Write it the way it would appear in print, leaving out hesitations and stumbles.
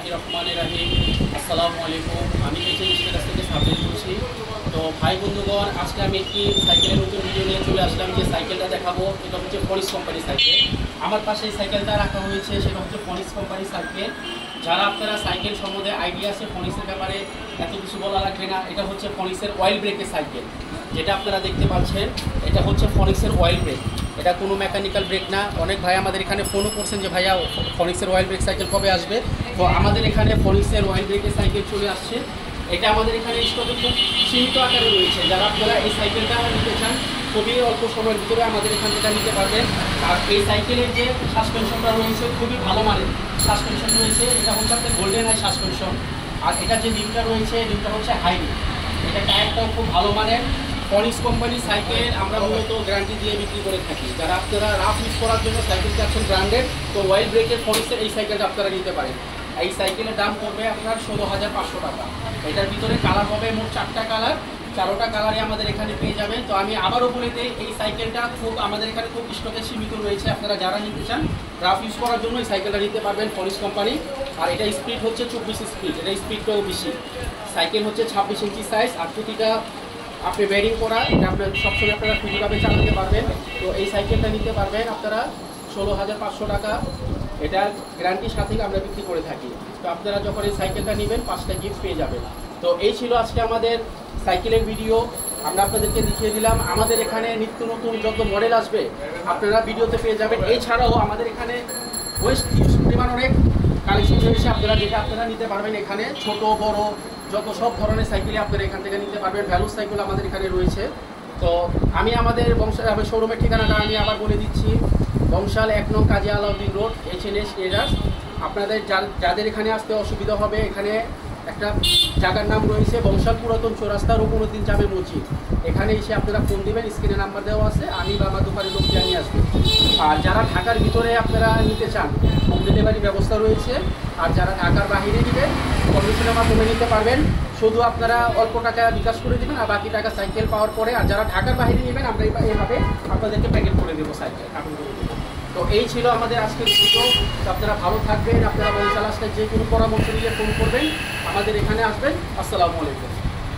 बिस्मिल्लाहिर्रहमानिर्रहीम আসসালামু আলাইকুম। আমি পেছনের কাছ থেকে সাবজেক্ট করছি। তো ভাই বন্ধুগণ, আজকে আমি একটি সাইকেলের নতুন ভিডিও নিয়ে চলে আসলাম। যে সাইকেলটা দেখাবো এটা হচ্ছে ফনিক্স কোম্পানির সাইকেল। আমার পাশে এই সাইকেলটা রাখা হয়েছে, সেটা হচ্ছে ফনিক্স কোম্পানির সাইকেল। যারা আপনারা সাইকেল সম্বন্ধে আইডিয়া আছে ফনিক্সের ব্যাপারে এত কিছু বলা লাগবে না। এটা হচ্ছে ফনিক্সের অয়েল ব্রেকের সাইকেল। যেটা আপনারা দেখতে পাচ্ছেন এটা হচ্ছে ফনিক্সের অয়েল ব্রেক। এটা কোনো মেকানিক্যাল ব্রেক না। অনেক ভাই আমাদের এখানে ফোনও করছেন যে ভাইয়া ফনিক্সের অয়েল ব্রেক সাইকেল কবে আসবে। তো আমাদের এখানে ফনিক্সের অয়েল ব্রেকের সাইকেল চলে আসছে। এটা আমাদের এখানে স্টকে খুব সীমিত আকারে রয়েছে। যারা আপনারা এই সাইকেলটা নিতে চান খুবই অল্প সময়ের ভিতরে আমাদের এখান থেকে নিতে পারবেন। আর এই সাইকেলের যে সাসপেনশনটা রয়েছে খুবই ভালো মানের সাসপেনশন রয়েছে। এটা হচ্ছে আপনার গোল্ডেন আই সাসপেনশন। আর এটা যে রিমটা রয়েছে রিমটা হচ্ছে হাই রিম। এটা টায়ারটাও খুব ভালো মানের। ফনিক্স কোম্পানির সাইকেল আমরা মূলত গ্যারান্টি দিয়ে বিক্রি করে থাকি। যারা আপনারা রাফ ইউজ করার জন্য সাইকেল চাচ্ছেন ব্র্যান্ডেড, তো অয়েল ব্রেকের ফনিক্সের এই সাইকেলটা আপনারা নিতে পারেন। এই সাইকেলের দাম পড়বে আপনার 16,500 টাকা। এটার ভিতরে কালার হবে মোট 4টা কালার। 4টা কালারে আমাদের এখানে পেয়ে যাবেন। তো আমি আবারও বলে দিই, এই সাইকেলটা খুব আমাদের এখানে খুব স্টকে সীমিত রয়েছে। আপনারা যারা নিতে চান রাফ ইউজ করার জন্য এই সাইকেলটা নিতে পারবেন ফনিক্স কোম্পানি। আর এটা স্পিড হচ্ছে 24 স্পিড। এটা স্পিডটাও বেশি। সাইকেল হচ্ছে 26 ইঞ্চি সাইজ। আর প্রতিটা আপনি বেরিং করা, এটা আপনার সবসময় আপনারা ফ্রিভাবে চালাতে পারবেন। তো এই সাইকেলটা নিতে পারবেন আপনারা 16,500 টাকা। এটার গ্যারান্টির সাথে আমরা বিক্রি করে থাকি। তো আপনারা যখন এই সাইকেলটা নেবেন 5টা গিফট পেয়ে যাবেন। তো এই ছিল আজকে আমাদের সাইকেলের ভিডিও। আমরা আপনাদেরকে দেখিয়ে দিলাম আমাদের এখানে নিত্য নতুন যত মডেল আসবে আপনারা ভিডিওতে পেয়ে যাবেন। এছাড়াও আমাদের এখানে ওয়েস্ট ইউজ পরিমাণ অনেক কালেকশন রয়েছে আপনারা, যেটা আপনারা নিতে পারবেন। এখানে ছোট বড় যত সব ধরনের সাইকেলই আপনারা এখান থেকে নিতে পারবেন। ভ্যালু সাইকেল আমাদের এখানে রয়েছে। তো আমি আমাদের শোরুমের ঠিকানাটা আমি আবার বলে দিচ্ছি। বংশাল 1 নং কাজী আলাউদ্দিন রোড, HNS ট্রেডার্স। আপনাদের যাদের এখানে আসতে অসুবিধা হবে, এখানে একটা জায়গার নাম রয়েছে বংশাল পুরাতন চৌরাস্তা, রুকনুদ্দিন জামে মসজিদ। এখানে এসে আপনারা ফোন দেবেন, স্ক্রিনে নাম্বার দেওয়া আছে, আমি বা আমার দোকানের লোক নিয়ে আসবেন। আর যারা ঢাকার ভিতরে আপনারা নিতে চান হোম ডেলিভারি ব্যবস্থা রয়েছে। আর যারা ঢাকার বাইরে নেবেন কন্ডিশনের মাধ্যমে নিতে পারবেন। শুধু আপনারা অল্প টাকা বিকাশ করে দেবেন আর বাকি টাকা সাইকেল পাওয়ার পরে। আর যারা ঢাকার বাইরে নেবেন আমরা এইভাবে আপনাদেরকে প্যাকেট করে দেবো সাইকেল এখন করে দেবো। তো এই ছিল আমাদের আজকের ভিডিও। তো আপনারা ভালো থাকবেন। আপনারা বংশাল আসলে যে কোনো পরামর্শ নিয়ে ফোন করবেন, আমাদের এখানে আসবেন। আসসালামু আলাইকুম।